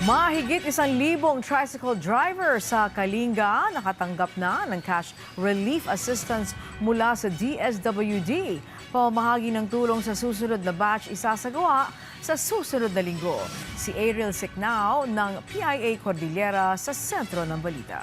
Mahigit 1,000 tricycle driver sa Kalinga nakatanggap na ng cash relief assistance mula sa DSWD. Pamamahagi ng tulong sa susunod na batch isasagawa sa susunod na linggo. Si Ariel Sicnao ng PIA Cordillera sa sentro ng balita.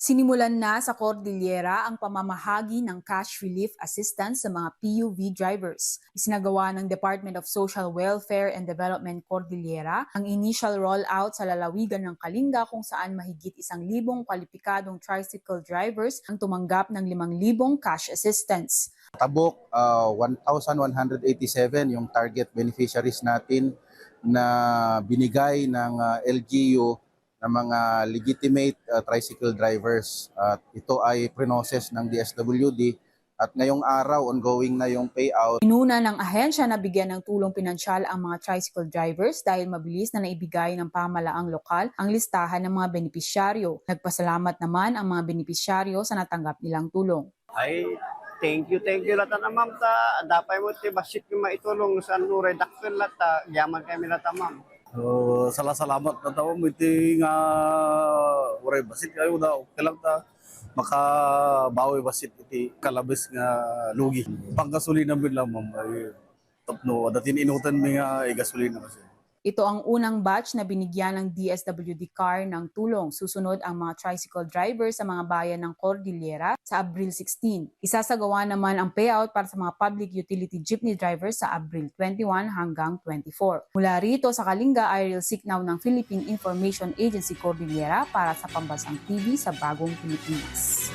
Sinimulan na sa Cordillera ang pamamahagi ng cash relief assistance sa mga PUV drivers. Isinagawa ng Department of Social Welfare and Development Cordillera ang initial rollout sa lalawigan ng Kalinga kung saan mahigit 1,000 kwalipikadong tricycle drivers ang tumanggap ng 5,000 cash assistance. Tabok, 1,187 yung target beneficiaries natin na binigay ng LGU ng mga legitimate tricycle drivers. At ito ay pre-process ng DSWD at ngayong araw ongoing na yung payout. Inuna ng ahensya na bigyan ng tulong pinansyal ang mga tricycle drivers dahil mabilis na naibigay ng pamahalaang lokal ang listahan ng mga benepisyaryo. Nagpasalamat naman ang mga benepisyaryo sa natanggap nilang tulong. Ay, thank you lata na ma'am ta. Dapay mo ti basit yung maitulong sa reduction lata. Yaman kami lata ma'am. Salamat na tao mo iti nga uray basit kayo na okay lang ta makabawi basit iti kalabis nga lugi. Panggasolina mo lang ma'am ay tapno datin inutan mi nga gasolina kasi. Ito ang unang batch na binigyan ng DSWD car ng tulong. Susunod ang mga tricycle drivers sa mga bayan ng Cordillera sa Abril 16. Isasagawa naman ang payout para sa mga public utility jeepney drivers sa Abril 21 hanggang 24. Mula rito sa Kalinga, Ariel Sicnao ng Philippine Information Agency Cordillera para sa Pambansang TV sa Bagong Pilipinas.